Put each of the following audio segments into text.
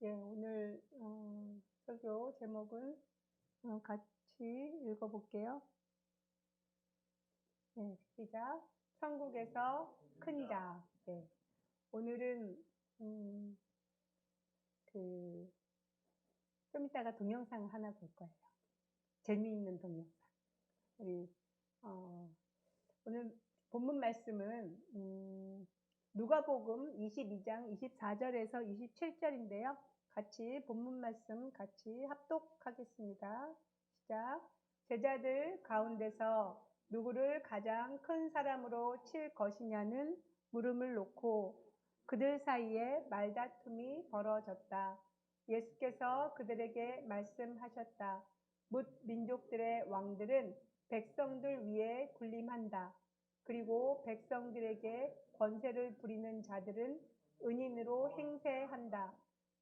예, 오늘 설교 제목은 같이 읽어볼게요. 네, 시작. 천국에서 큰 자. 네, 오늘은 좀 이따가 동영상을 하나 볼 거예요. 재미있는 동영상. 우리 오늘 본문 말씀은 누가복음 22장 24절에서 27절인데요. 같이 본문 말씀 같이 합독하겠습니다. 시작. 제자들 가운데서 누구를 가장 큰 사람으로 칠 것이냐는 물음을 놓고 그들 사이에 말다툼이 벌어졌다. 예수께서 그들에게 말씀하셨다. 뭇 민족들의 왕들은 백성들 위에 군림한다. 그리고 백성들에게 권세를 부리는 자들은 은인으로 행세한다.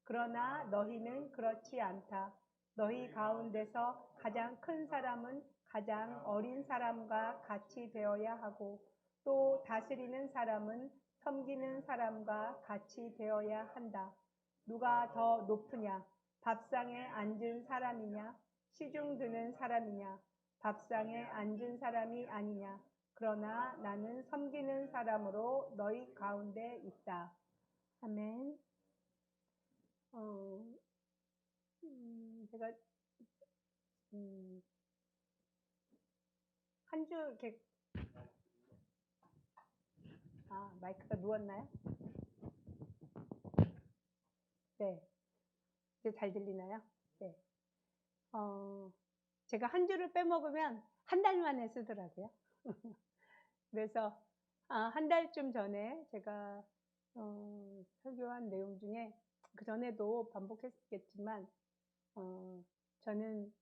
그러나 너희는 그렇지 않다. 너희 가운데서 가장 큰 사람은 가장 어린 사람과 같이 되어야 하고 또 다스리는 사람은 섬기는 사람과 같이 되어야 한다. 누가 더 높으냐? 밥상에 앉은 사람이냐? 시중 드는 사람이냐? 밥상에 앉은 사람이 아니냐? 그러나 나는 섬기는 사람으로 너희 가운데 있다. 아멘. 제가 한 주 이렇게 마이크가 누웠나요? 네, 이제 잘 들리나요? 네. 제가 한 주를 빼먹으면 한 달 만에 쓰더라고요. 그래서 한 달쯤 전에 제가 설교한 내용 중에 그 전에도 반복했겠지만 저는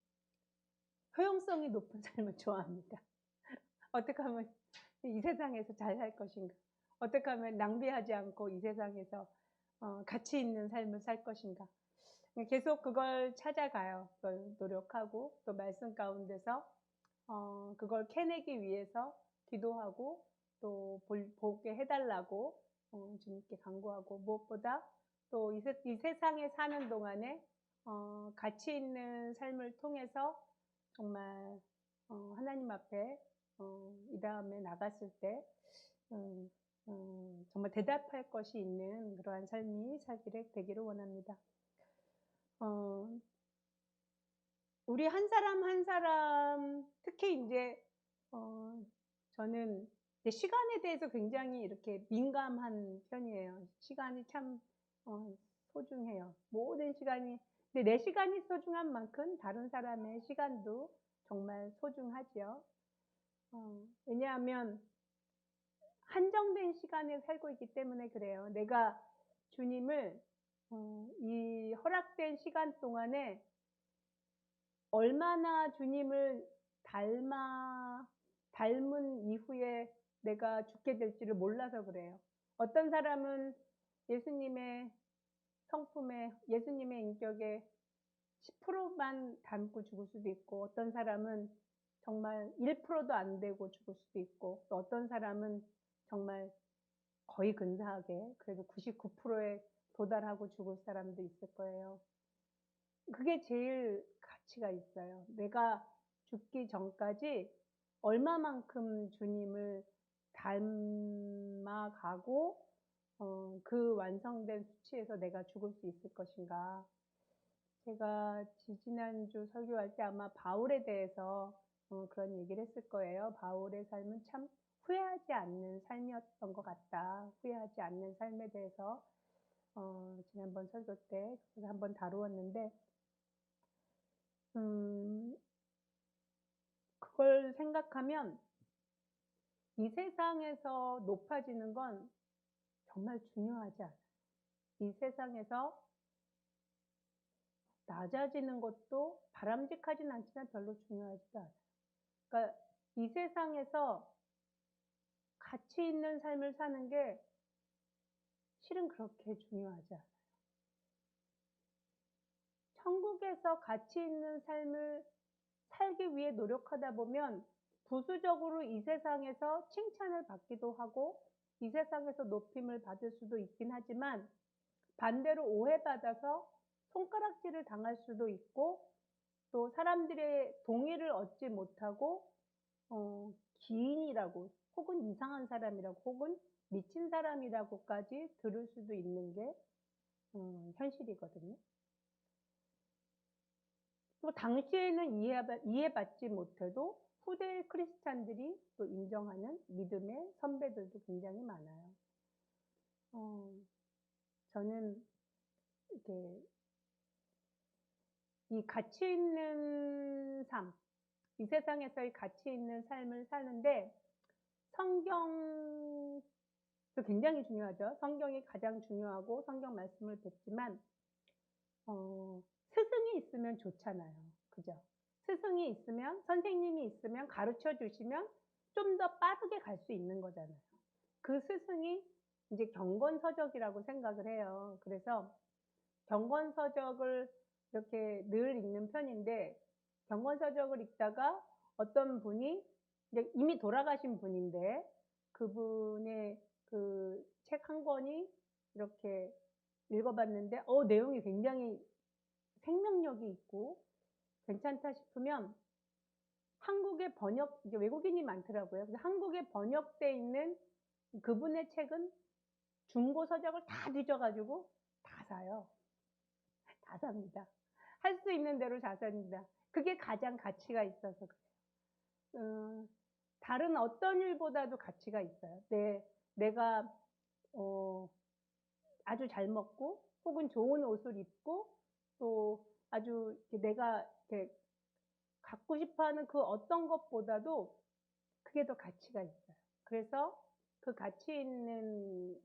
효용성이 높은 삶을 좋아합니다. 어떻게 하면 이 세상에서 잘 살 것인가? 어떻게 하면 낭비하지 않고 이 세상에서 가치 있는 삶을 살 것인가? 계속 그걸 찾아가요. 그걸 노력하고 또 말씀 가운데서 그걸 캐내기 위해서 기도하고 또 보게 해달라고 주님께 간구하고 무엇보다 또 이 세상에 사는 동안에 가치 있는 삶을 통해서 정말 하나님 앞에 이 다음에 나갔을 때 정말 대답할 것이 있는 그러한 삶이 살기를 되기를 원합니다. 우리 한 사람 한 사람 특히 이제 저는 시간에 대해서 굉장히 이렇게 민감한 편이에요. 시간이 참 소중해요. 모든 시간이 근데 내 시간이 소중한 만큼 다른 사람의 시간도 정말 소중하지요. 왜냐하면 한정된 시간에 살고 있기 때문에 그래요. 내가 주님을 이 허락된 시간 동안에 얼마나 주님을 닮은 이후에 내가 죽게 될지를 몰라서 그래요. 어떤 사람은 예수님의 성품에, 예수님의 인격에 10%만 닮고 죽을 수도 있고, 어떤 사람은 정말 1%도 안 되고 죽을 수도 있고, 또 어떤 사람은 정말 거의 근사하게 그래도 99%에 도달하고 죽을 사람도 있을 거예요. 그게 제일 가치가 있어요. 내가 죽기 전까지 얼마만큼 주님을 닮아가고 그 완성된 수치에서 내가 죽을 수 있을 것인가. 제가 지지난주 설교할 때 아마 바울에 대해서 그런 얘기를 했을 거예요. 바울의 삶은 참 후회하지 않는 삶이었던 것 같다. 후회하지 않는 삶에 대해서 지난번 설교 때 한번 다루었는데 그걸 생각하면 이 세상에서 높아지는 건 정말 중요하지 않아요. 이 세상에서 낮아지는 것도 바람직하진 않지만 별로 중요하지도 않아요. 그러니까 이 세상에서 가치 있는 삶을 사는 게 실은 그렇게 중요하지 않아요. 천국에서 가치 있는 삶을 살기 위해 노력하다 보면 부수적으로 이 세상에서 칭찬을 받기도 하고 이 세상에서 높임을 받을 수도 있긴 하지만 반대로 오해받아서 손가락질을 당할 수도 있고, 또 사람들의 동의를 얻지 못하고 기인이라고, 혹은 이상한 사람이라고, 혹은 미친 사람이라고까지 들을 수도 있는 게 현실이거든요. 또 당시에는 이해받지 못해도 후대 크리스찬들이 또 인정하는 믿음의 선배들도 굉장히 많아요. 저는 이렇게 이 가치 있는 삶, 이 세상에서의 가치 있는 삶을 사는데 성경도 굉장히 중요하죠. 성경이 가장 중요하고 성경 말씀을 뵙지만 스승이 있으면 좋잖아요. 그죠? 스승이 있으면, 선생님이 있으면, 가르쳐 주시면 좀 더 빠르게 갈 수 있는 거잖아요. 그 스승이 이제 경건서적이라고 생각을 해요. 그래서 경건서적을 이렇게 늘 읽는 편인데, 경건서적을 읽다가 어떤 분이 이제 이미 돌아가신 분인데, 그분의 그 책 한 권이 이렇게 읽어봤는데 내용이 굉장히 생명력이 있고 괜찮다 싶으면 한국에 번역, 이제 외국인이 많더라고요. 그래서 한국에 번역돼 있는 그분의 책은 중고 서적을 다 뒤져가지고 다 사요. 다 삽니다. 할 수 있는 대로 다 삽니다. 그게 가장 가치가 있어서 그래요. 다른 어떤 일보다도 가치가 있어요. 내가 아주 잘 먹고, 혹은 좋은 옷을 입고, 또 아주 내가 이렇게 갖고 싶어하는 그 어떤 것보다도 그게 더 가치가 있어요. 그래서 그 가치 있는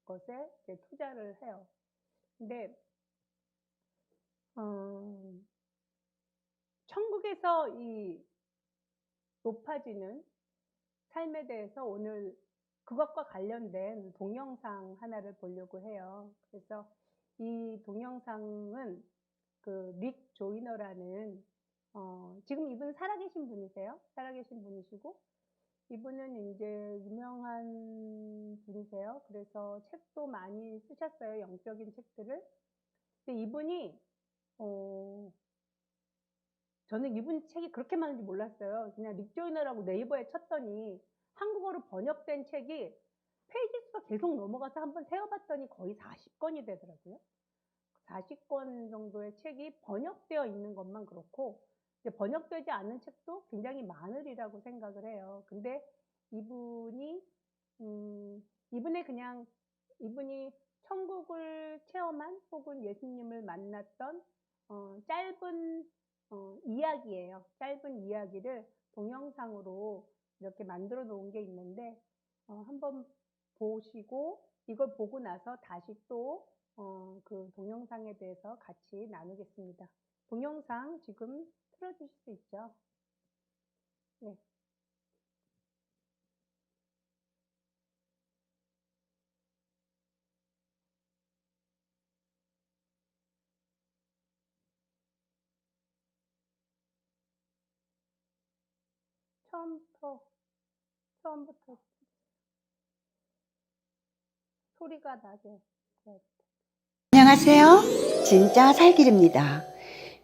것에 투자를 해요. 근데 천국에서 이 높아지는 삶에 대해서 오늘 그것과 관련된 동영상 하나를 보려고 해요. 그래서 이 동영상은 그 릭 조이너라는 지금 이분 살아계신 분이세요. 살아계신 분이시고, 이분은 이제 유명한 분이세요. 그래서 책도 많이 쓰셨어요. 영적인 책들을. 근데 이분이 저는 이분 책이 그렇게 많은지 몰랐어요. 그냥 릭 조이너라고 네이버에 쳤더니 한국어로 번역된 책이 페이지 수가 계속 넘어가서 한번 세어봤더니 거의 40권이 되더라고요. 40권 정도의 책이 번역되어 있는 것만 그렇고, 번역되지 않은 책도 굉장히 많으리라고 생각을 해요. 근데 이분이 이분이 천국을 체험한, 혹은 예수님을 만났던 짧은 이야기예요. 짧은 이야기를 동영상으로 이렇게 만들어 놓은 게 있는데 한번 보시고, 이걸 보고 나서 다시 또 그 동영상에 대해서 같이 나누겠습니다. 동영상 지금 틀어주실 수 있죠? 네. 처음부터 소리가 나게. 네. 안녕하세요. 진짜 살길입니다.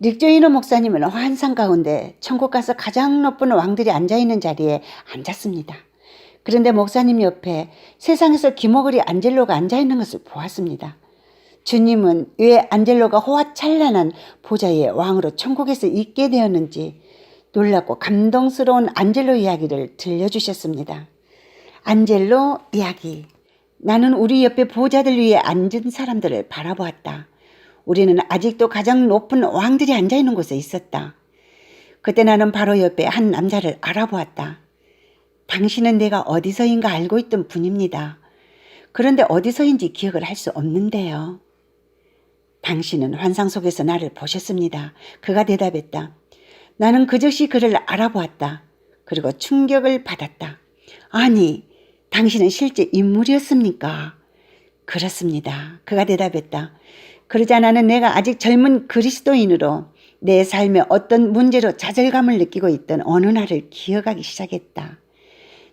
릭 조이너 목사님은 환상 가운데 천국 가서 가장 높은 왕들이 앉아있는 자리에 앉았습니다. 그런데 목사님 옆에 세상에서 기모그리 안젤로가 앉아있는 것을 보았습니다. 주님은 왜 안젤로가 호화찬란한 보좌의 왕으로 천국에서 있게 되었는지 놀랍고 감동스러운 안젤로 이야기를 들려주셨습니다. 안젤로 이야기. 나는 우리 옆에 보좌들 위에 앉은 사람들을 바라보았다. 우리는 아직도 가장 높은 왕들이 앉아있는 곳에 있었다. 그때 나는 바로 옆에 한 남자를 알아보았다. 당신은 내가 어디서인가 알고 있던 분입니다. 그런데 어디서인지 기억을 할 수 없는데요. 당신은 환상 속에서 나를 보셨습니다. 그가 대답했다. 나는 그 즉시 그를 알아보았다. 그리고 충격을 받았다. 아니, 당신은 실제 인물이었습니까? 그렇습니다. 그가 대답했다. 그러자 나는 내가 아직 젊은 그리스도인으로 내 삶에 어떤 문제로 좌절감을 느끼고 있던 어느 날을 기억하기 시작했다.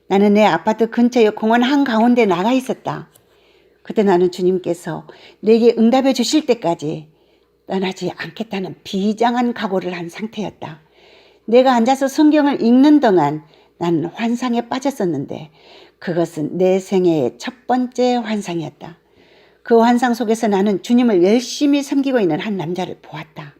나는 내 아파트 근처의 공원 한가운데 나가 있었다. 그때 나는 주님께서 내게 응답해 주실 때까지 떠나지 않겠다는 비장한 각오를 한 상태였다. 내가 앉아서 성경을 읽는 동안 나는 환상에 빠졌었는데 그것은 내 생애의 첫 번째 환상이었다. 그 환상 속에서 나는 주님을 열심히 섬기고 있는 한 남자를 보았다.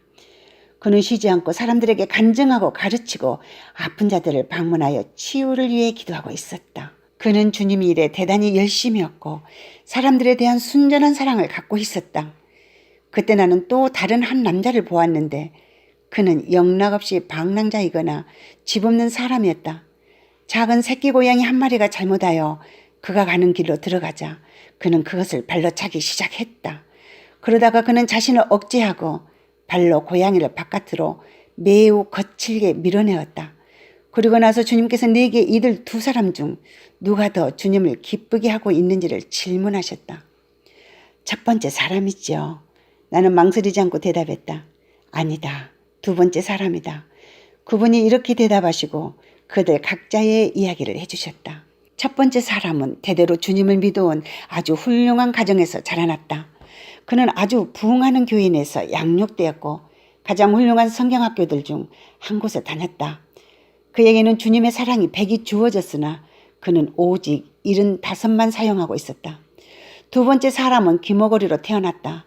그는 쉬지 않고 사람들에게 간증하고 가르치고 아픈 자들을 방문하여 치유를 위해 기도하고 있었다. 그는 주님 일에 대단히 열심이었고 사람들에 대한 순전한 사랑을 갖고 있었다. 그때 나는 또 다른 한 남자를 보았는데 그는 영락없이 방랑자이거나 집 없는 사람이었다. 작은 새끼 고양이 한 마리가 잘못하여 그가 가는 길로 들어가자 그는 그것을 발로 차기 시작했다. 그러다가 그는 자신을 억제하고 발로 고양이를 바깥으로 매우 거칠게 밀어내었다. 그리고 나서 주님께서 내게 이들 두 사람 중 누가 더 주님을 기쁘게 하고 있는지를 질문하셨다. 첫 번째 사람이지요. 나는 망설이지 않고 대답했다. 아니다. 두 번째 사람이다. 그분이 이렇게 대답하시고 그들 각자의 이야기를 해주셨다. 첫 번째 사람은 대대로 주님을 믿어온 아주 훌륭한 가정에서 자라났다. 그는 아주 부흥하는 교회 내에서 양육되었고 가장 훌륭한 성경학교들 중 한 곳에 다녔다. 그에게는 주님의 사랑이 백이 주어졌으나 그는 오직 75만 사용하고 있었다. 두 번째 사람은 귀머거리로 태어났다.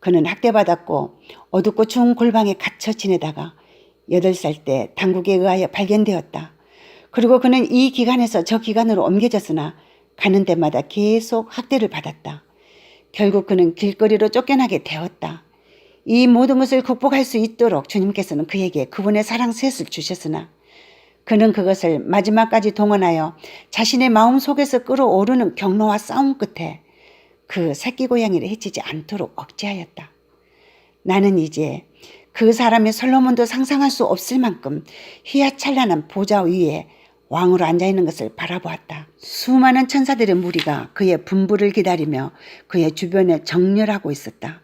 그는 학대받았고 어둡고 추운 골방에 갇혀 지내다가 8살 때 당국에 의하여 발견되었다. 그리고 그는 이 기관에서 저 기관으로 옮겨졌으나 가는 데마다 계속 학대를 받았다. 결국 그는 길거리로 쫓겨나게 되었다. 이 모든 것을 극복할 수 있도록 주님께서는 그에게 그분의 사랑 셋을 주셨으나 그는 그것을 마지막까지 동원하여 자신의 마음속에서 끓어오르는 경로와 싸움 끝에 그 새끼 고양이를 해치지 않도록 억제하였다. 나는 이제 그 사람의 솔로몬도 상상할 수 없을 만큼 휘하찬란한 보좌 위에 왕으로 앉아있는 것을 바라보았다. 수많은 천사들의 무리가 그의 분부를 기다리며 그의 주변에 정렬하고 있었다.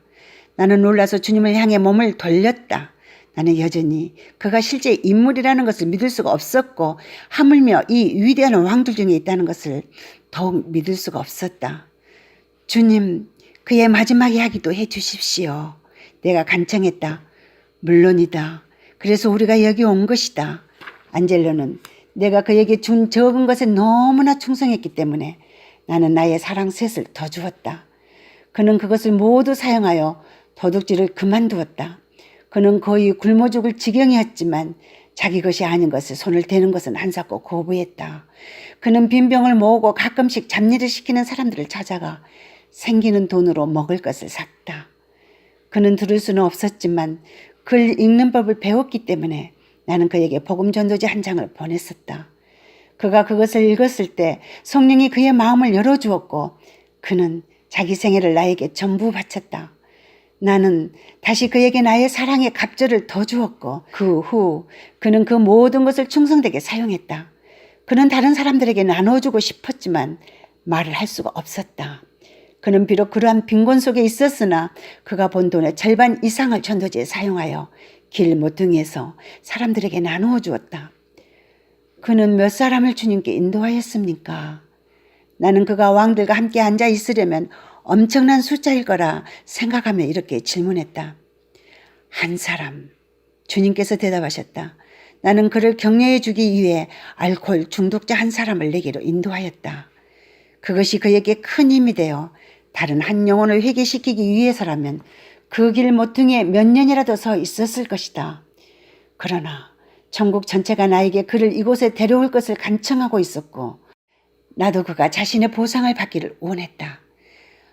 나는 놀라서 주님을 향해 몸을 돌렸다. 나는 여전히 그가 실제 인물이라는 것을 믿을 수가 없었고 하물며 이 위대한 왕들 중에 있다는 것을 더욱 믿을 수가 없었다. 주님, 그의 마지막 이야기도 해주십시오. 내가 간청했다. 물론이다. 그래서 우리가 여기 온 것이다. 안젤로는 내가 그에게 준 적은 것에 너무나 충성했기 때문에 나는 나의 사랑 셋을 더 주었다. 그는 그것을 모두 사용하여 도둑질을 그만두었다. 그는 거의 굶어 죽을 지경이었지만 자기 것이 아닌 것에 손을 대는 것은 한사코 거부했다. 그는 빈병을 모으고 가끔씩 잡일을 시키는 사람들을 찾아가 생기는 돈으로 먹을 것을 샀다. 그는 들을 수는 없었지만 글 읽는 법을 배웠기 때문에 나는 그에게 복음 전도지 한 장을 보냈었다. 그가 그것을 읽었을 때 성령이 그의 마음을 열어주었고 그는 자기 생애를 나에게 전부 바쳤다. 나는 다시 그에게 나의 사랑의 갑절을 더 주었고 그 후 그는 그 모든 것을 충성되게 사용했다. 그는 다른 사람들에게 나눠주고 싶었지만 말을 할 수가 없었다. 그는 비록 그러한 빈곤 속에 있었으나 그가 번 돈의 절반 이상을 전도지에 사용하여 길 모퉁이에서 사람들에게 나누어 주었다. 그는 몇 사람을 주님께 인도하였습니까? 나는 그가 왕들과 함께 앉아 있으려면 엄청난 숫자일 거라 생각하며 이렇게 질문했다. 한 사람. 주님께서 대답하셨다. 나는 그를 격려해 주기 위해 알코올 중독자 한 사람을 내게로 인도하였다. 그것이 그에게 큰 힘이 되어 다른 한 영혼을 회개시키기 위해서라면 그 길 모퉁이에 몇 년이라도 서 있었을 것이다. 그러나 천국 전체가 나에게 그를 이곳에 데려올 것을 간청하고 있었고 나도 그가 자신의 보상을 받기를 원했다.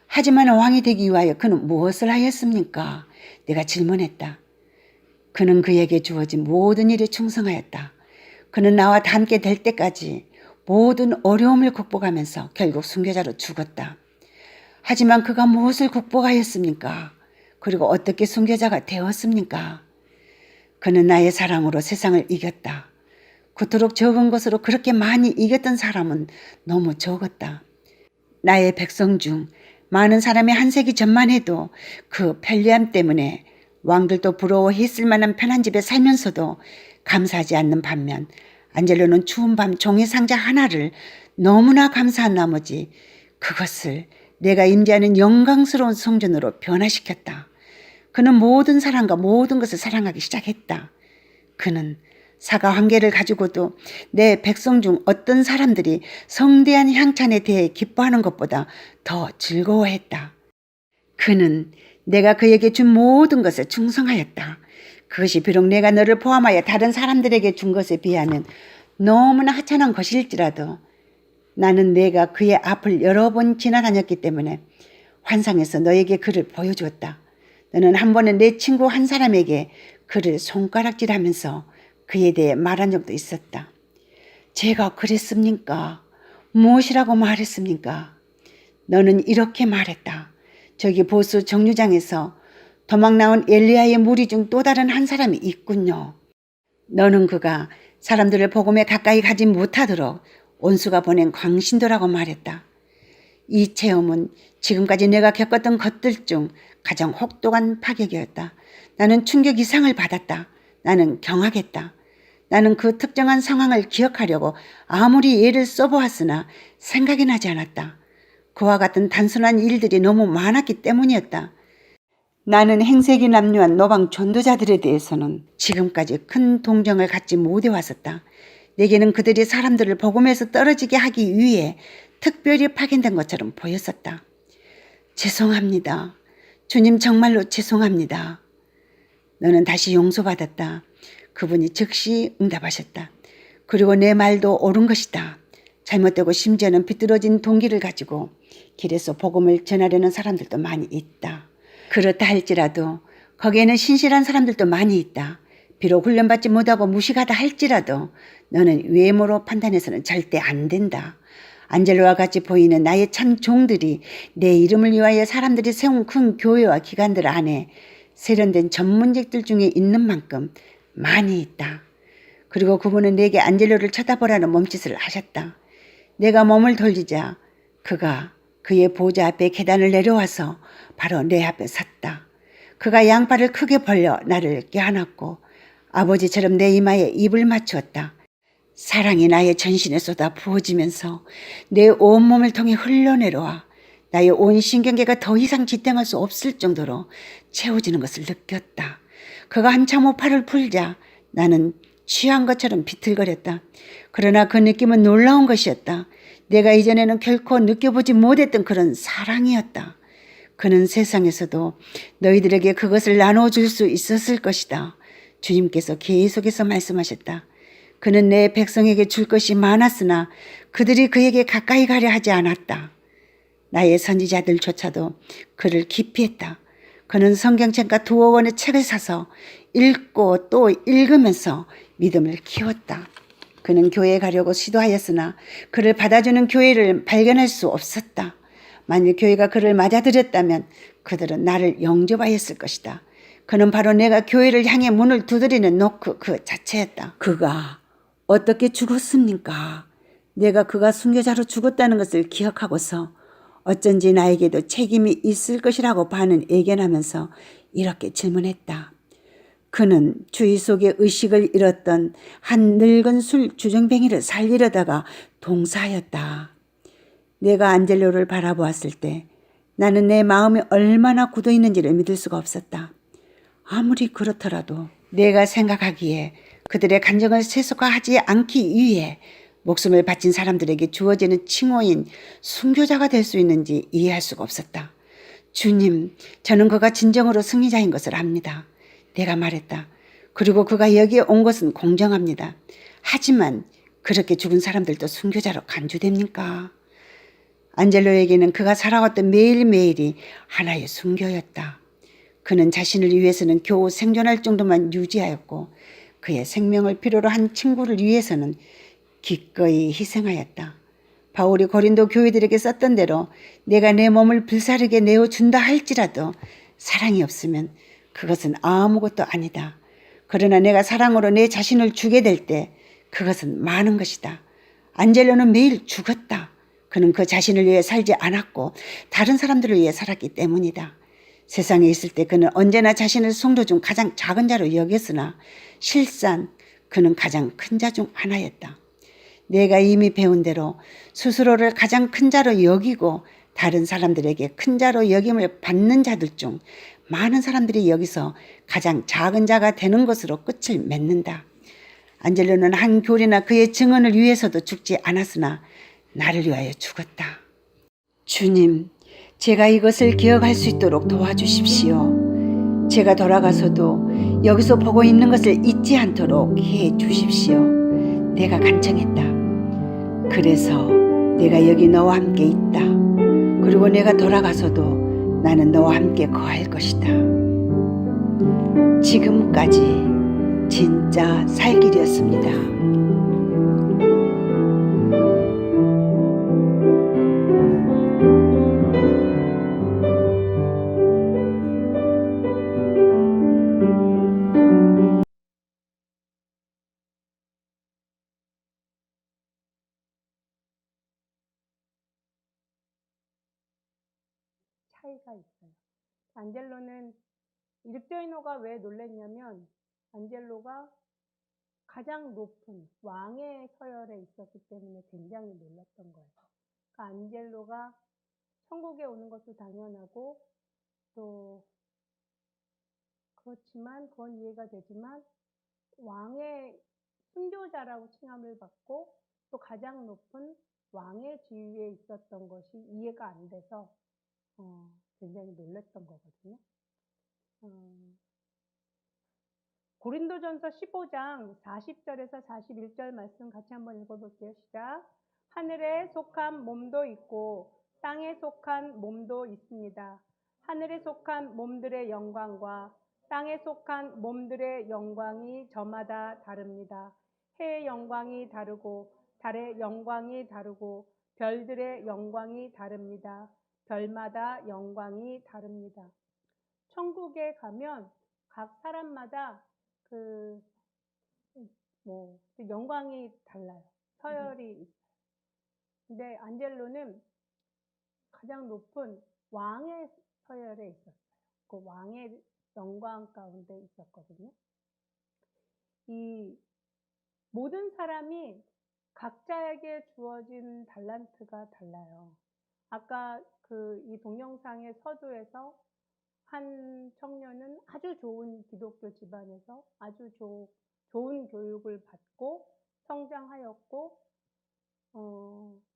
하지만 왕이 되기 위하여 그는 무엇을 하였습니까? 내가 질문했다. 그는 그에게 주어진 모든 일에 충성하였다. 그는 나와 함께 될 때까지 모든 어려움을 극복하면서 결국 순교자로 죽었다. 하지만 그가 무엇을 극복하였습니까? 그리고 어떻게 순교자가 되었습니까? 그는 나의 사랑으로 세상을 이겼다. 그토록 적은 것으로 그렇게 많이 이겼던 사람은 너무 적었다. 나의 백성 중 많은 사람이 한 세기 전만 해도 그 편리함 때문에 왕들도 부러워했을 만한 편한 집에 살면서도 감사하지 않는 반면 안젤로는 추운 밤 종이 상자 하나를 너무나 감사한 나머지 그것을 내가 임재하는 영광스러운 성전으로 변화시켰다. 그는 모든 사람과 모든 것을 사랑하기 시작했다. 그는 사과 한 개를 가지고도 내 백성 중 어떤 사람들이 성대한 향찬에 대해 기뻐하는 것보다 더 즐거워했다. 그는 내가 그에게 준 모든 것에 충성하였다. 그것이 비록 내가 너를 포함하여 다른 사람들에게 준 것에 비하면 너무나 하찮은 것일지라도 나는 내가 그의 앞을 여러 번 지나다녔기 때문에 환상에서 너에게 그를 보여주었다. 너는 한 번은 내 친구 한 사람에게 그를 손가락질하면서 그에 대해 말한 적도 있었다. 제가 그랬습니까? 무엇이라고 말했습니까? 너는 이렇게 말했다. 저기 보수 정류장에서 도망 나온 엘리야의 무리 중 또 다른 한 사람이 있군요. 너는 그가 사람들을 복음에 가까이 가지 못하도록 온수가 보낸 광신도라고 말했다. 이 체험은 지금까지 내가 겪었던 것들 중 가장 혹독한 파격이었다. 나는 충격 이상을 받았다. 나는 경악했다. 나는 그 특정한 상황을 기억하려고 아무리 예를 써보았으나 생각이 나지 않았다. 그와 같은 단순한 일들이 너무 많았기 때문이었다. 나는 행색이 남루한 노방 전도자들에 대해서는 지금까지 큰 동정을 갖지 못해왔었다. 내게는 그들이 사람들을 복음에서 떨어지게 하기 위해 특별히 파견된 것처럼 보였었다. 죄송합니다. 주님 정말로 죄송합니다. 너는 다시 용서받았다. 그분이 즉시 응답하셨다. 그리고 내 말도 옳은 것이다. 잘못되고 심지어는 비뚤어진 동기를 가지고 길에서 복음을 전하려는 사람들도 많이 있다. 그렇다 할지라도 거기에는 신실한 사람들도 많이 있다. 비록 훈련받지 못하고 무식하다 할지라도 너는 외모로 판단해서는 절대 안 된다. 안젤로와 같이 보이는 나의 참 종들이 내 이름을 위하여 사람들이 세운 큰 교회와 기관들 안에 세련된 전문직들 중에 있는 만큼 많이 있다. 그리고 그분은 내게 안젤로를 쳐다보라는 몸짓을 하셨다. 내가 몸을 돌리자 그가 그의 보좌 앞에 계단을 내려와서 바로 내 앞에 섰다. 그가 양팔을 크게 벌려 나를 껴안았고 아버지처럼 내 이마에 입을 맞추었다. 사랑이 나의 전신에 쏟아 부어지면서 내 온몸을 통해 흘러내려와 나의 온 신경계가 더 이상 지탱할 수 없을 정도로 채워지는 것을 느꼈다. 그가 한참 후 팔을 풀자 나는 취한 것처럼 비틀거렸다. 그러나 그 느낌은 놀라운 것이었다. 내가 이전에는 결코 느껴보지 못했던 그런 사랑이었다. 그는 세상에서도 너희들에게 그것을 나눠줄 수 있었을 것이다. 주님께서 계속해서 말씀하셨다. 그는 내 백성에게 줄 것이 많았으나 그들이 그에게 가까이 가려 하지 않았다. 나의 선지자들조차도 그를 기피했다. 그는 성경책과 2억 원의 책을 사서 읽고 또 읽으면서 믿음을 키웠다. 그는 교회에 가려고 시도하였으나 그를 받아주는 교회를 발견할 수 없었다. 만일 교회가 그를 맞아들였다면 그들은 나를 영접하였을 것이다. 그는 바로 내가 교회를 향해 문을 두드리는 노크 그 자체였다. 그가 어떻게 죽었습니까? 내가 그가 순교자로 죽었다는 것을 기억하고서 어쩐지 나에게도 책임이 있을 것이라고 반은 예견하면서 이렇게 질문했다. 그는 주의 속에 의식을 잃었던 한 늙은 술 주정뱅이를 살리려다가 동사하였다. 내가 안젤로를 바라보았을 때 나는 내 마음이 얼마나 굳어 있는지를 믿을 수가 없었다. 아무리 그렇더라도 내가 생각하기에 그들의 감정을 세속화하지 않기 위해 목숨을 바친 사람들에게 주어지는 칭호인 순교자가 될 수 있는지 이해할 수가 없었다. 주님, 저는 그가 진정으로 승리자인 것을 압니다. 내가 말했다. 그리고 그가 여기에 온 것은 공정합니다. 하지만 그렇게 죽은 사람들도 순교자로 간주됩니까? 안젤로에게는 그가 살아왔던 매일매일이 하나의 순교였다. 그는 자신을 위해서는 겨우 생존할 정도만 유지하였고 그의 생명을 필요로 한 친구를 위해서는 기꺼이 희생하였다. 바울이 고린도 교회들에게 썼던 대로 내가 내 몸을 불사르게 내어준다 할지라도 사랑이 없으면 그것은 아무것도 아니다. 그러나 내가 사랑으로 내 자신을 주게 될 때 그것은 많은 것이다. 안젤로는 매일 죽었다. 그는 그 자신을 위해 살지 않았고 다른 사람들을 위해 살았기 때문이다. 세상에 있을 때 그는 언제나 자신을 성도 중 가장 작은 자로 여겼으나 실상 그는 가장 큰 자 중 하나였다. 내가 이미 배운 대로 스스로를 가장 큰 자로 여기고 다른 사람들에게 큰 자로 여김을 받는 자들 중 많은 사람들이 여기서 가장 작은 자가 되는 것으로 끝을 맺는다. 안젤로는 한 교리나 그의 증언을 위해서도 죽지 않았으나 나를 위하여 죽었다. 주님, 제가 이것을 기억할 수 있도록 도와주십시오. 제가 돌아가서도 여기서 보고 있는 것을 잊지 않도록 해 주십시오. 내가 간청했다. 그래서 내가 여기 너와 함께 있다. 그리고 내가 돌아가서도 나는 너와 함께 거할 것이다. 지금까지 진짜 살 길이었습니다. 차이가 있어요. 안젤로는 립조이노가 왜 놀랬냐면 안젤로가 가장 높은 왕의 서열에 있었기 때문에 굉장히 놀랐던 거예요. 그러니까 안젤로가 천국에 오는 것도 당연하고 또 그렇지만 그건 이해가 되지만 왕의 순교자라고 칭함을 받고 또 가장 높은 왕의 지위에 있었던 것이 이해가 안 돼서 굉장히 놀랐던 거거든요. 고린도전서 15장 40절에서 41절 말씀 같이 한번 읽어볼게요. 시작. 하늘에 속한 몸도 있고 땅에 속한 몸도 있습니다. 하늘에 속한 몸들의 영광과 땅에 속한 몸들의 영광이 저마다 다릅니다. 해의 영광이 다르고 달의 영광이 다르고 별들의 영광이 다릅니다. 별마다 영광이 다릅니다. 천국에 가면 각 사람마다 영광이 달라요. 서열이 있어요. 근데 안젤로는 가장 높은 왕의 서열에 있었어요. 그 왕의 영광 가운데 있었거든요. 이 모든 사람이 각자에게 주어진 달란트가 달라요. 아까 이 동영상의 서두에서 한 청년은 아주 좋은 기독교 집안에서 아주 좋은 교육을 받고 성장하였고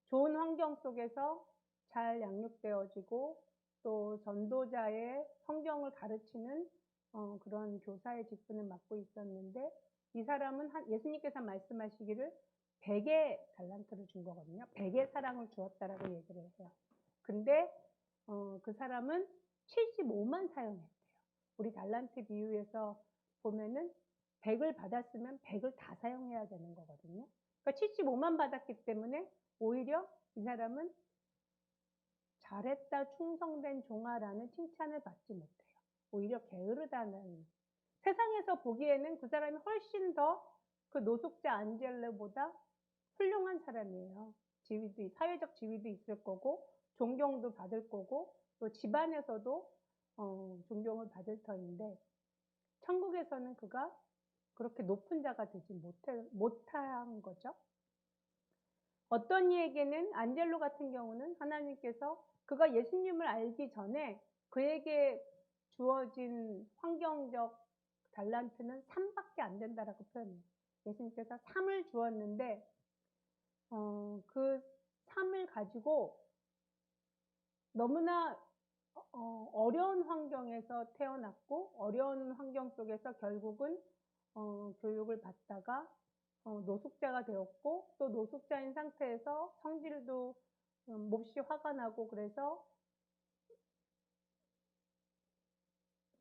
좋은 환경 속에서 잘 양육되어지고 또 전도자의 성경을 가르치는 그런 교사의 직분을 맡고 있었는데 이 사람은 예수님께서 말씀하시기를 100의 달란트를 준 거거든요. 100의 사랑을 주었다라고 얘기를 해요. 근데 그 사람은 75만 사용했대요. 우리 달란트 비유에서 보면은 100을 받았으면 100을 다 사용해야 되는 거거든요. 그러니까 75만 받았기 때문에 오히려 이 사람은 잘했다 충성된 종아라는 칭찬을 받지 못해요. 오히려 게으르다는, 세상에서 보기에는 그 사람이 훨씬 더 그 노숙자 안젤로보다 훌륭한 사람이에요. 지위도, 사회적 지위도 있을 거고 존경도 받을 거고 또 집안에서도 존경을 받을 터인데 천국에서는 그가 그렇게 높은 자가 되지 못한 거죠. 어떤 이에게는 안젤로 같은 경우는 하나님께서 그가 예수님을 알기 전에 그에게 주어진 환경적 달란트는 3밖에 안 된다라고 표현해요. 예수님께서 3을 주었는데 그 3을 가지고 너무나 어려운 환경에서 태어났고 어려운 환경 속에서 결국은 교육을 받다가 노숙자가 되었고 또 노숙자인 상태에서 성질도 몹시 화가 나고 그래서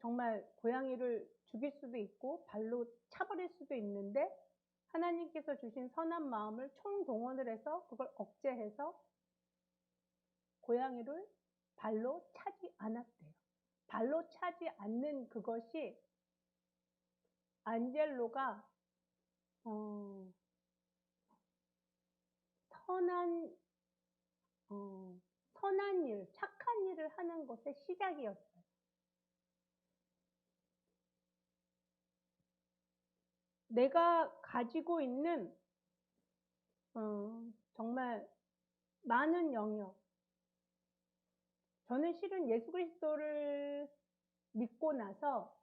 정말 고양이를 죽일 수도 있고 발로 차버릴 수도 있는데 하나님께서 주신 선한 마음을 총동원을 해서 그걸 억제해서 고양이를 발로 차지 않았대요. 발로 차지 않는 그것이 안젤로가 선한 일, 착한 일을 하는 것의 시작이었어요. 내가 가지고 있는 정말 많은 영역, 저는 실은 예수 그리스도를 믿고 나서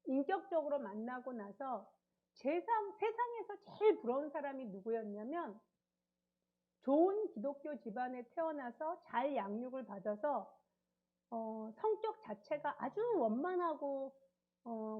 인격적으로 만나고 나서 세상에서 제일 부러운 사람이 누구였냐면 좋은 기독교 집안에 태어나서 잘 양육을 받아서 성격 자체가 아주 원만하고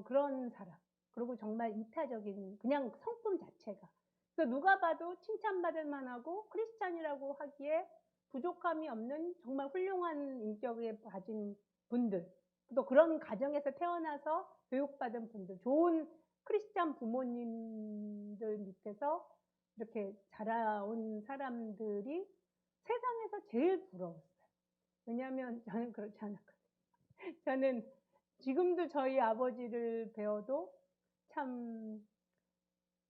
그런 사람. 그리고 정말 이타적인 그냥 성품 자체가. 그래서 누가 봐도 칭찬받을 만하고 크리스찬이라고 하기에 부족함이 없는 정말 훌륭한 인격에 가진 분들. 또 그런 가정에서 태어나서 교육받은 분들. 좋은 크리스찬 부모님들 밑에서 이렇게 자라온 사람들이 세상에서 제일 부러웠어요. 왜냐하면 저는 그렇지 않았거든요. 저는 지금도 저희 아버지를 배워도 참,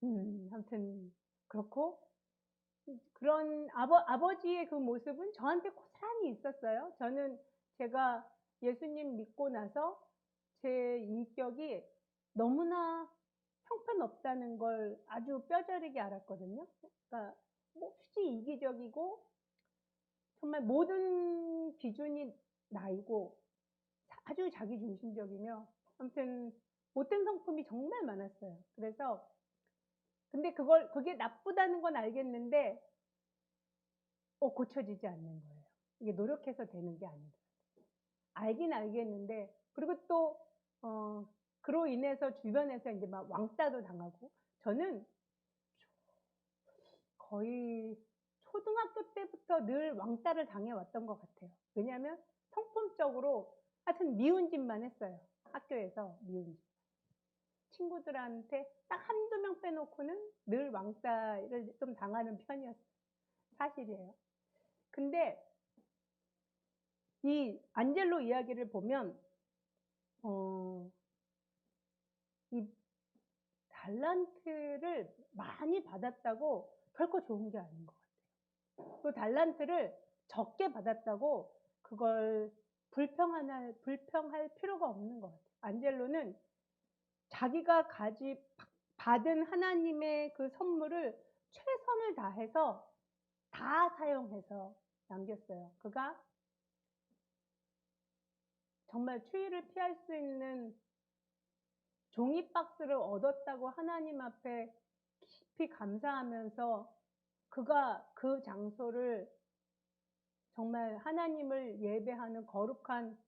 아무튼 그렇고, 그런 아버지의 그 모습은 저한테 고스란히 있었어요. 저는 제가 예수님 믿고 나서 제 인격이 너무나 형편없다는 걸 아주 뼈저리게 알았거든요. 그러니까 몹시 이기적이고 정말 모든 기준이 나이고 아주 자기중심적이며 아무튼 못된 성품이 정말 많았어요. 그래서 근데 그게 나쁘다는 건 알겠는데 고쳐지지 않는 거예요. 이게 노력해서 되는 게 아니더라고요. 알긴 알겠는데 그리고 또 그로 인해서 주변에서 이제 막 왕따도 당하고 저는 거의 초등학교 때부터 늘 왕따를 당해왔던 것 같아요. 왜냐하면 성품적으로 하여튼 미운 짓만 했어요. 학교에서 미운 짓. 친구들한테 딱 한두 명 빼놓고는 늘 왕따를 좀 당하는 편이었어요. 사실이에요. 근데 이 안젤로 이야기를 보면 이 달란트를 많이 받았다고 결코 좋은 게 아닌 것 같아요. 그 달란트를 적게 받았다고 그걸 불평할 필요가 없는 것 같아요. 안젤로는 자기가 받은 하나님의 그 선물을 최선을 다해서 다 사용해서 남겼어요. 그가 정말 추위를 피할 수 있는 종이박스를 얻었다고 하나님 앞에 깊이 감사하면서 그가 그 장소를 정말 하나님을 예배하는 거룩한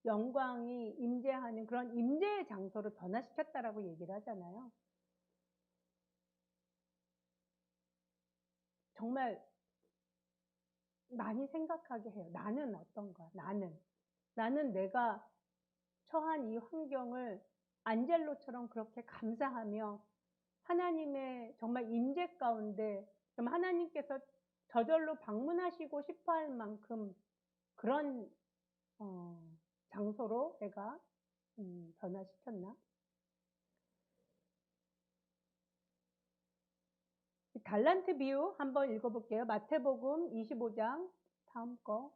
영광이 임재하는 그런 임재의 장소로 변화시켰다라고 얘기를 하잖아요. 정말 많이 생각하게 해요. 나는 어떤가? 나는 내가 처한 이 환경을 안젤로처럼 그렇게 감사하며 하나님의 정말 임재 가운데 정말 하나님께서 저절로 방문하시고 싶어 할 만큼 그런 장소로 내가 변화시켰나? 달란트 비유 한번 읽어볼게요. 마태복음 25장 다음 거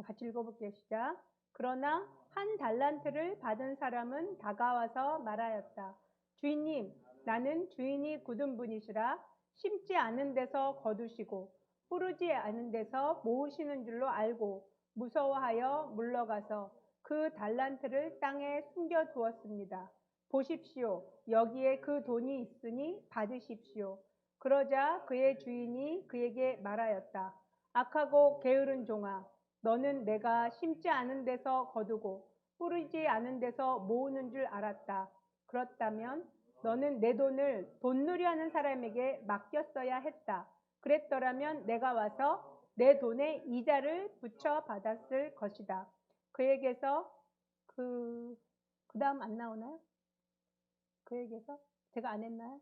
같이 읽어볼게요. 시작. 그러나 한 달란트를 받은 사람은 다가와서 말하였다. 주인님, 나는 주인이 굳은 분이시라 심지 않은 데서 거두시고 뿌르지 않은 데서 모으시는 줄로 알고 무서워하여 물러가서 그 달란트를 땅에 숨겨 두었습니다. 보십시오. 여기에 그 돈이 있으니 받으십시오. 그러자 그의 주인이 그에게 말하였다. 악하고 게으른 종아, 너는 내가 심지 않은 데서 거두고 뿌리지 않은 데서 모으는 줄 알았다. 그렇다면 너는 내 돈을 돈놀이하는 사람에게 맡겼어야 했다. 그랬더라면 내가 와서 내 돈에 이자를 붙여 받았을 것이다. 그에게서 그 다음 안 나오나요? 그에게서 제가 안 했나요?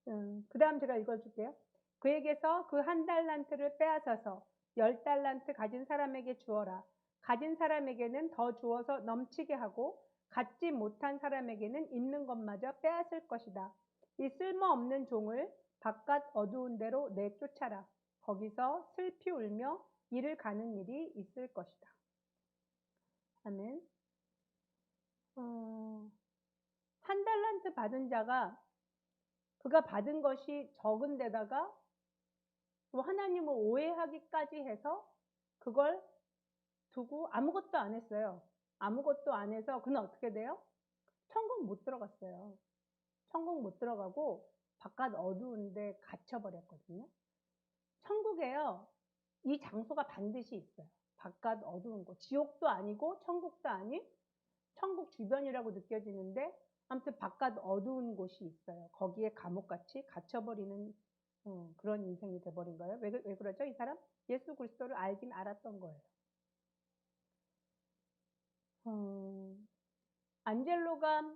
그 다음 제가 읽어줄게요. 그에게서 그 한 달란트를 빼앗아서 10달란트 가진 사람에게 주어라. 가진 사람에게는 더 주어서 넘치게 하고 갖지 못한 사람에게는 있는 것마저 빼앗을 것이다. 이 쓸모없는 종을 바깥 어두운 데로 내쫓아라. 거기서 슬피 울며 이를 가는 일이 있을 것이다. 아멘. 한 달란트 받은 자가 그가 받은 것이 적은 데다가 또 하나님을 오해하기까지 해서 그걸 두고 아무것도 안 했어요. 아무것도 안 해서 그는 어떻게 돼요? 천국 못 들어갔어요. 천국 못 들어가고 바깥 어두운데 갇혀버렸거든요. 천국에요, 이 장소가 반드시 있어요. 바깥 어두운 곳. 지옥도 아니고 천국도 아닌 천국 주변이라고 느껴지는데 아무튼 바깥 어두운 곳이 있어요. 거기에 감옥같이 갇혀버리는 그런 인생이 돼버린 거예요. 왜 그러죠? 이 사람? 예수 그리스도를 알긴 알았던 거예요. 안젤로가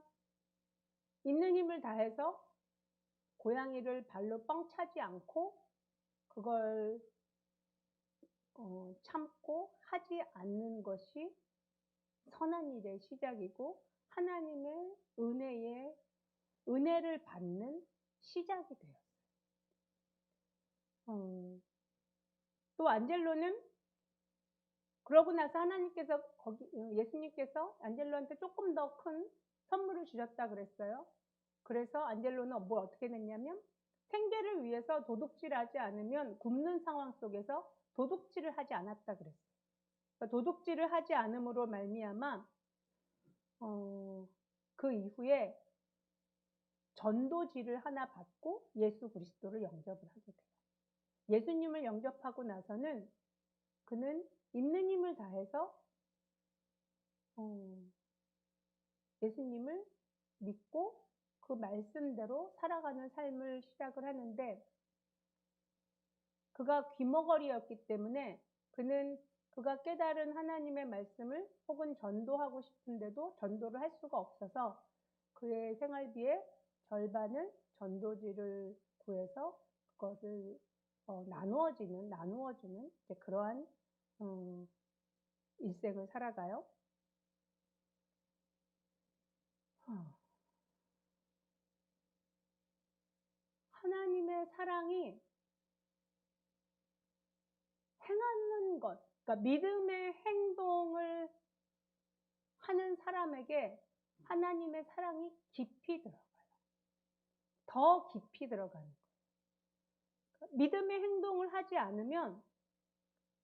있는 힘을 다해서 고양이를 발로 뻥 차지 않고 그걸 참고 하지 않는 것이 선한 일의 시작이고 하나님의 은혜를 받는 시작이 되었어요. 또 안젤로는 그러고 나서 하나님께서 예수님께서 안젤로한테 조금 더 큰 선물을 주셨다 그랬어요. 그래서 안젤로는 뭘 어떻게 냈냐면 생계를 위해서 도둑질하지 않으면 굶는 상황 속에서 도둑질을 하지 않았다 그랬어요. 그러니까 도둑질을 하지 않음으로 말미암아 그 이후에 전도지를 하나 받고 예수 그리스도를 영접을 하게 돼요. 예수님을 영접하고 나서는 그는 있는 힘을 다해서 예수님을 믿고 그 말씀대로 살아가는 삶을 시작을 하는데 그가 귀머거리였기 때문에 그가 깨달은 하나님의 말씀을 혹은 전도하고 싶은데도 전도를 할 수가 없어서 그의 생활비의 절반을 전도지를 구해서 그것을 나누어주는 그러한 일생을 살아가요. 하나님의 사랑이 행하는 것, 그러니까 믿음의 행동을 하는 사람에게 하나님의 사랑이 깊이 들어가요. 더 깊이 들어가는 거예요. 믿음의 행동을 하지 않으면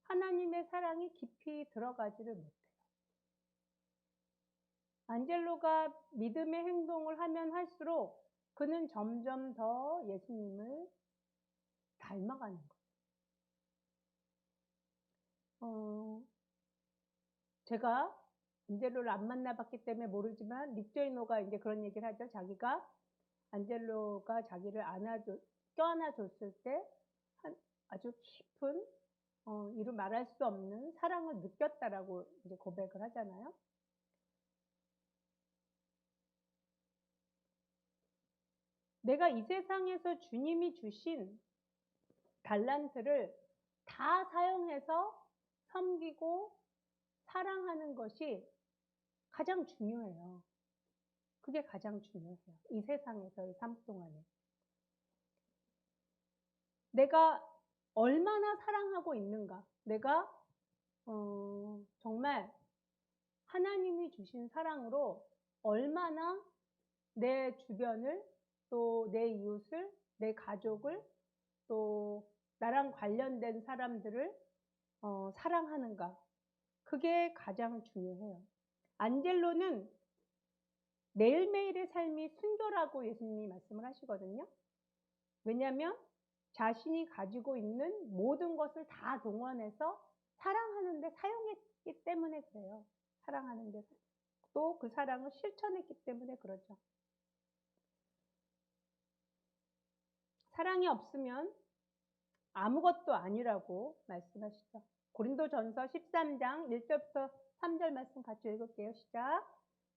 하나님의 사랑이 깊이 들어가지를 못해요. 안젤로가 믿음의 행동을 하면 할수록 그는 점점 더 예수님을 닮아가는 거예요. 제가 안젤로를 안 만나봤기 때문에 모르지만 닉조이노가 이제 그런 얘기를 하죠. 자기가 안젤로가 자기를 껴안아줬을 때 아주 깊은 이루 말할 수 없는 사랑을 느꼈다라고 이제 고백을 하잖아요. 내가 이 세상에서 주님이 주신 달란트를 다 사용해서 섬기고 사랑하는 것이 가장 중요해요. 그게 가장 중요해요. 이 세상에서의 삶 동안에. 내가 얼마나 사랑하고 있는가. 내가 정말 하나님이 주신 사랑으로 얼마나 내 주변을 또 내 이웃을 내 가족을 또 나랑 관련된 사람들을 사랑하는가. 그게 가장 중요해요. 안젤로는 매일매일의 삶이 순결하고 예수님이 말씀을 하시거든요. 왜냐하면 자신이 가지고 있는 모든 것을 다 동원해서 사랑하는 데 사용했기 때문에 그래요. 사랑하는 데 또 그 사랑을 실천했기 때문에 그러죠. 사랑이 없으면 아무것도 아니라고 말씀하시죠. 고린도전서 13장 1절부터 3절 말씀 같이 읽을게요. 시작.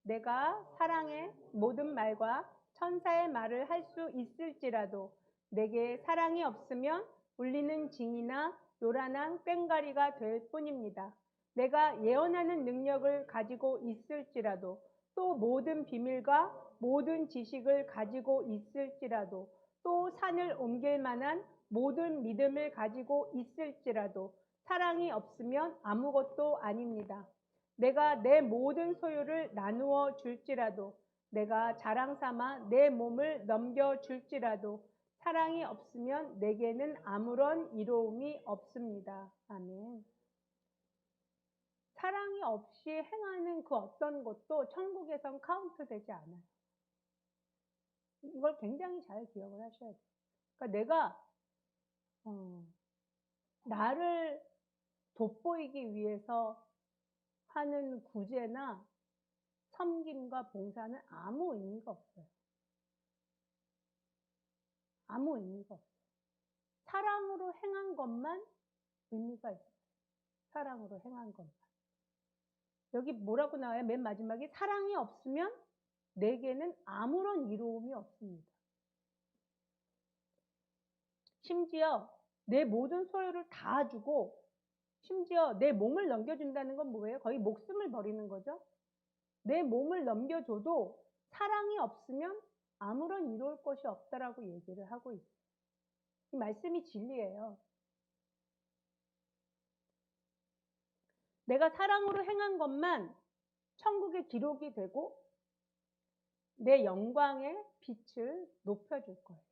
내가 사랑의 모든 말과 천사의 말을 할 수 있을지라도 내게 사랑이 없으면 울리는 징이나 요란한 꽹과리가 될 뿐입니다. 내가 예언하는 능력을 가지고 있을지라도 또 모든 비밀과 모든 지식을 가지고 있을지라도 또 산을 옮길 만한 모든 믿음을 가지고 있을지라도 사랑이 없으면 아무것도 아닙니다. 내가 내 모든 소유를 나누어 줄지라도 내가 자랑 삼아 내 몸을 넘겨 줄지라도 사랑이 없으면 내게는 아무런 이로움이 없습니다. 아멘. 사랑이 없이 행하는 그 어떤 것도 천국에선 카운트 되지 않아요. 이걸 굉장히 잘 기억을 하셔야 돼요. 그러니까 내가 나를 돋보이기 위해서 하는 구제나 섬김과 봉사는 아무 의미가 없어요. 아무 의미가 없어요. 사랑으로 행한 것만 의미가 있어요. 사랑으로 행한 것만. 여기 뭐라고 나와요? 맨 마지막에 사랑이 없으면 내게는 아무런 이로움이 없습니다. 심지어 내 모든 소유를 다 주고 심지어 내 몸을 넘겨준다는 건 뭐예요? 거의 목숨을 버리는 거죠. 내 몸을 넘겨줘도 사랑이 없으면 아무런 이로울 것이 없다라고 얘기를 하고 있어요. 이 말씀이 진리예요. 내가 사랑으로 행한 것만 천국의 기록이 되고 내 영광의 빛을 높여줄 거예요.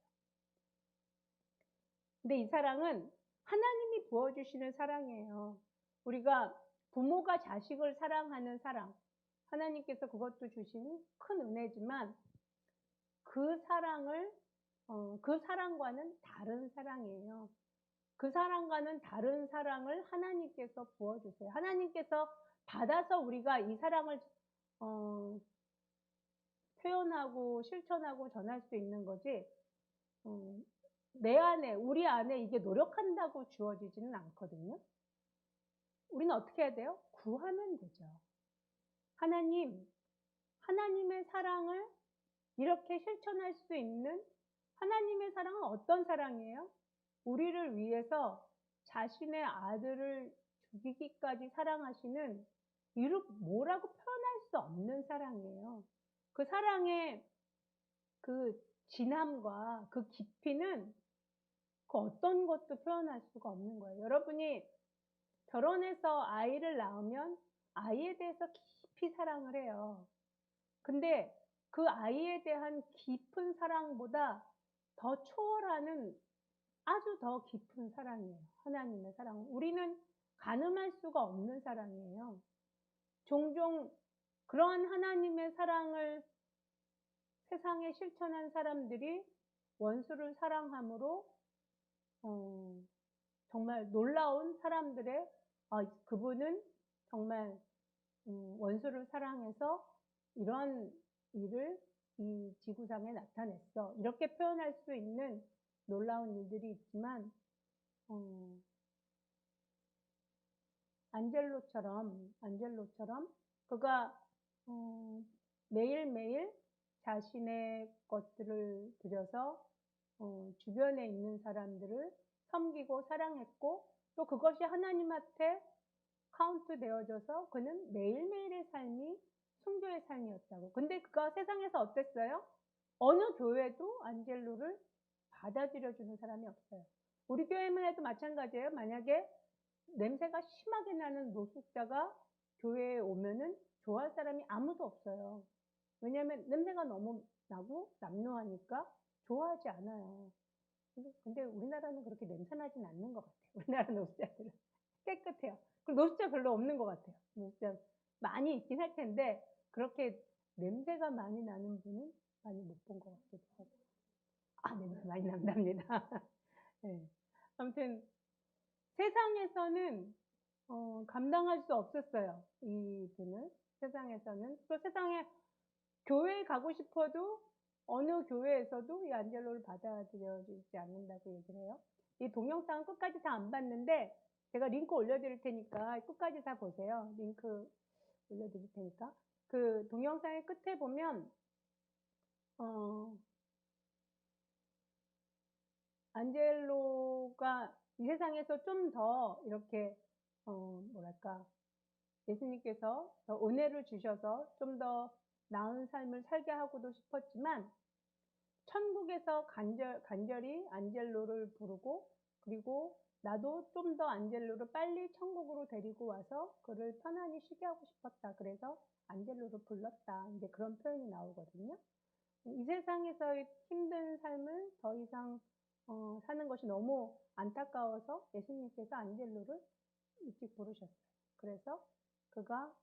근데 이 사랑은 하나님이 부어주시는 사랑이에요. 우리가 부모가 자식을 사랑하는 사랑, 하나님께서 그것도 주신 큰 은혜지만 그 사랑을 그 사랑과는 다른 사랑이에요. 그 사랑과는 다른 사랑을 하나님께서 부어주세요. 하나님께서 받아서 우리가 이 사랑을 표현하고 실천하고 전할 수 있는 거지 내 안에 우리 안에 이게 노력한다고 주어지지는 않거든요. 우리는 어떻게 해야 돼요? 구하면 되죠. 하나님의 사랑을 이렇게 실천할 수 있는 하나님의 사랑은 어떤 사랑이에요? 우리를 위해서 자신의 아들을 죽이기까지 사랑하시는 뭐라고 표현할 수 없는 사랑이에요. 그 사랑의 그 진함과 그 깊이는 그 어떤 것도 표현할 수가 없는 거예요. 여러분이 결혼해서 아이를 낳으면 아이에 대해서 깊이 사랑을 해요. 근데 그 아이에 대한 깊은 사랑보다 더 초월하는 아주 더 깊은 사랑이에요. 하나님의 사랑은. 우리는 가늠할 수가 없는 사랑이에요. 종종 그러한 하나님의 사랑을 세상에 실천한 사람들이 원수를 사랑함으로 정말 놀라운 사람들의 그분은 정말 원수를 사랑해서 이런 일을 이 지구상에 나타냈어. 이렇게 표현할 수 있는 놀라운 일들이 있지만 안젤로처럼 그가 매일매일 자신의 것들을 들여서 주변에 있는 사람들을 섬기고 사랑했고 또 그것이 하나님한테 카운트 되어져서 그는 매일매일의 삶이 순교의 삶이었다고. 근데 그가 세상에서 어땠어요? 어느 교회도 안젤로를 받아들여주는 사람이 없어요. 우리 교회만 해도 마찬가지예요. 만약에 냄새가 심하게 나는 노숙자가 교회에 오면은 좋아할 사람이 아무도 없어요. 왜냐하면 냄새가 너무 나고 남루하니까 좋아하지 않아요. 근데 우리나라는 그렇게 냄새 나진 않는 것 같아요. 우리나라 노숙자들은 깨끗해요. 그리고 노숙자 별로 없는 것 같아요. 노숙자 많이 있긴 할 텐데 그렇게 냄새가 많이 나는 분은 많이 못 본 것 같기도 하고. 냄새 많이 난답니다. 네. 아무튼 세상에서는 감당할 수 없었어요. 이 분을. 세상에서는. 또 세상에 교회에 가고 싶어도 어느 교회에서도 이 안젤로를 받아들여주지 않는다고 얘기를 해요. 이 동영상은 끝까지 다 안 봤는데 제가 링크 올려드릴 테니까 끝까지 다 보세요. 링크 올려드릴 테니까. 그 동영상의 끝에 보면 안젤로가 이 세상에서 좀 더 이렇게 뭐랄까 예수님께서 더 은혜를 주셔서 좀 더 나은 삶을 살게 하고도 싶었지만 천국에서 간절히 안젤로를 부르고 그리고 나도 좀 더 안젤로를 빨리 천국으로 데리고 와서 그를 편안히 쉬게 하고 싶었다. 그래서 안젤로를 불렀다. 이제 그런 표현이 나오거든요. 이 세상에서의 힘든 삶을 더 이상 사는 것이 너무 안타까워서 예수님께서 안젤로를 일찍 부르셨어요. 그래서 그가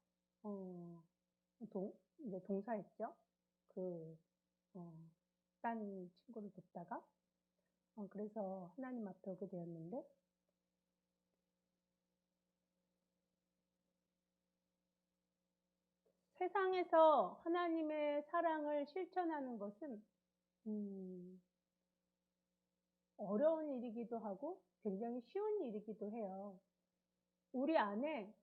이제 동사했죠. 딴 친구를 돕다가 그래서 하나님 앞에 오게 되었는데, 세상에서 하나님의 사랑을 실천하는 것은 어려운 일이기도 하고 굉장히 쉬운 일이기도 해요. 우리 안에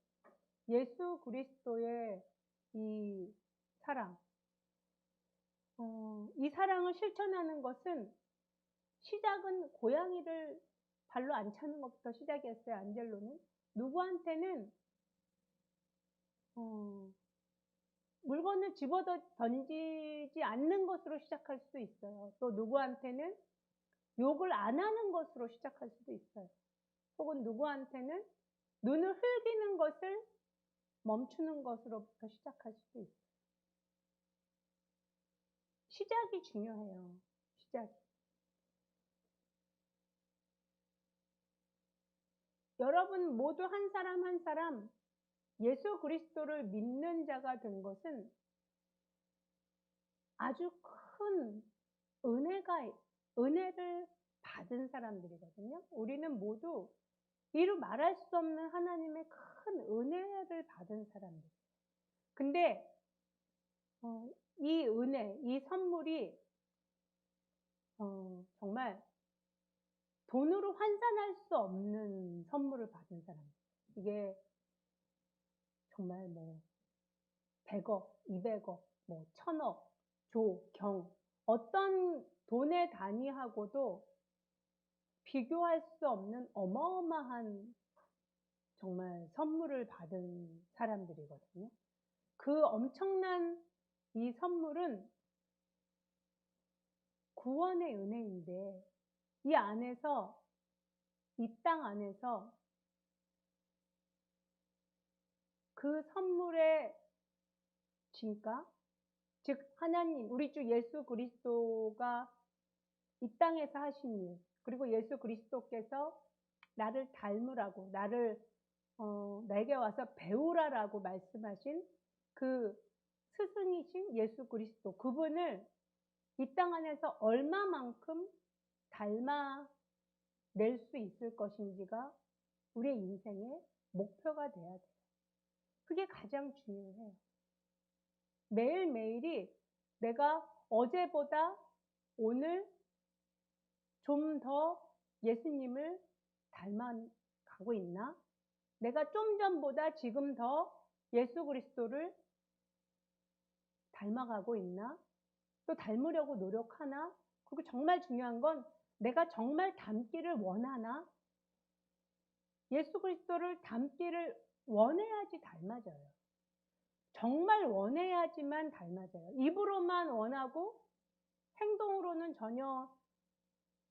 예수 그리스도의 이 사랑, 이 사랑을 실천하는 것은 시작은 고양이를 발로 안 차는 것부터 시작이었어요. 안젤로는 누구한테는 물건을 집어 던지지 않는 것으로 시작할 수도 있어요. 또 누구한테는 욕을 안 하는 것으로 시작할 수도 있어요. 혹은 누구한테는 눈을 흘기는 것을 멈추는 것으로부터 시작할 수도 있어요. 시작이 중요해요. 시작이. 여러분 모두 한 사람 한 사람 예수 그리스도를 믿는 자가 된 것은 아주 큰 은혜를 받은 사람들이거든요. 우리는 모두 이루 말할 수 없는 하나님의 큰 은혜를 받은 사람들. 근데 이 은혜, 이 선물이 정말 돈으로 환산할 수 없는 선물을 받은 사람. 이게 정말 100억, 200억, 1000억, 경, 어떤 돈의 단위하고도 비교할 수 없는 어마어마한 정말 선물을 받은 사람들이거든요. 그 엄청난 이 선물은 구원의 은혜인데, 이 안에서, 이 땅 안에서 그 선물의 진가, 즉 하나님, 우리 주 예수 그리스도가 이 땅에서 하신 일, 그리고 예수 그리스도께서 나를 닮으라고, 나에게 와서 배우라라고 말씀하신 그 스승이신 예수 그리스도, 그분을 이 땅 안에서 얼마만큼 닮아낼 수 있을 것인지가 우리의 인생의 목표가 돼야 돼요. 그게 가장 중요해요. 매일매일이 내가 어제보다 오늘 좀 더 예수님을 닮아가고 있나? 내가 좀 전보다 지금 더 예수 그리스도를 닮아가고 있나? 또 닮으려고 노력하나? 그리고 정말 중요한 건 내가 정말 닮기를 원하나? 예수 그리스도를 닮기를 원해야지 닮아져요. 정말 원해야지만 닮아져요. 입으로만 원하고 행동으로는 전혀,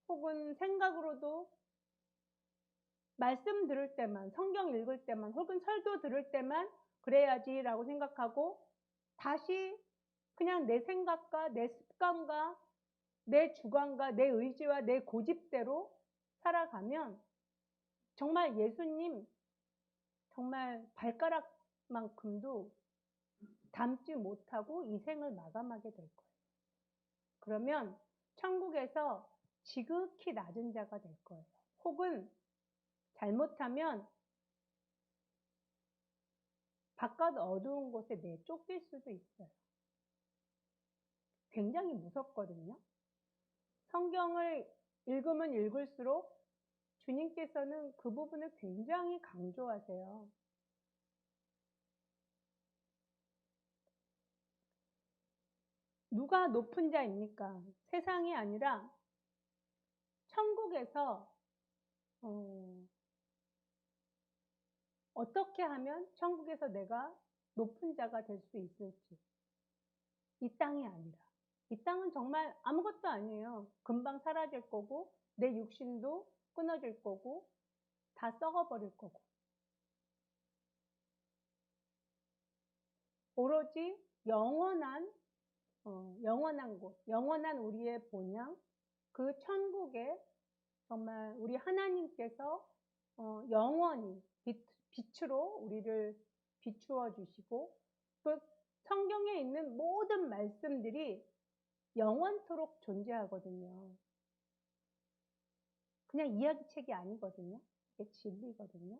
혹은 생각으로도 말씀 들을 때만, 성경 읽을 때만, 혹은 설교 들을 때만 그래야지라고 생각하고 다시 그냥 내 생각과 내 습관과 내 주관과 내 의지와 내 고집대로 살아가면 정말 예수님 정말 발가락만큼도 닮지 못하고 이 생을 마감하게 될 거예요. 그러면 천국에서 지극히 낮은 자가 될 거예요. 혹은 잘못하면 바깥 어두운 곳에 내쫓길 수도 있어요. 굉장히 무섭거든요. 성경을 읽으면 읽을수록 주님께서는 그 부분을 굉장히 강조하세요. 누가 높은 자입니까? 세상이 아니라 천국에서 어떻게 하면 천국에서 내가 높은 자가 될 수 있을지. 이 땅이 아니라. 이 땅은 정말 아무것도 아니에요. 금방 사라질 거고 내 육신도 끊어질 거고 다 썩어버릴 거고. 오로지 영원한 곳, 영원한 우리의 본향, 그 천국에 정말 우리 하나님께서 영원히 빛으로 우리를 비추어 주시고 또 성경에 있는 모든 말씀들이 영원토록 존재하거든요. 그냥 이야기책이 아니거든요. 이게 진리거든요.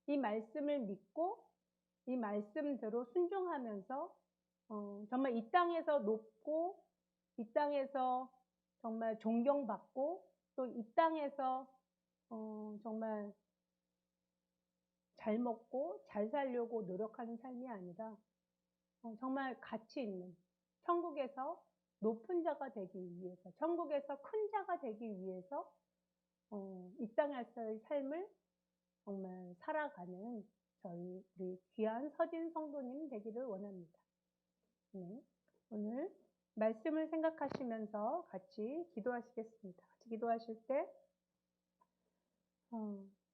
이 말씀을 믿고 이 말씀대로 순종하면서 정말 이 땅에서 높고 이 땅에서 정말 존경받고 또 이 땅에서 정말 잘 먹고 잘 살려고 노력하는 삶이 아니라 정말 가치 있는 천국에서 높은 자가 되기 위해서, 천국에서 큰 자가 되기 위해서 이 땅에서의 삶을 정말 살아가는 우리 귀한 서진 성도님 되기를 원합니다. 네, 오늘 말씀을 생각하시면서 같이 기도하시겠습니다. 같이 기도하실 때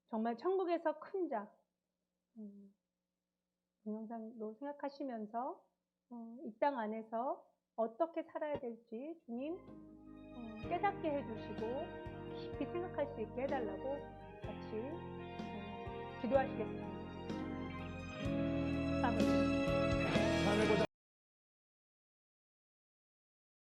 정말 천국에서 큰 자, 동영상도 생각하시면서 이 땅 안에서 어떻게 살아야 될지 주님 깨닫게 해주시고 깊이 생각할 수 있게 해달라고 같이 기도하시겠습니다.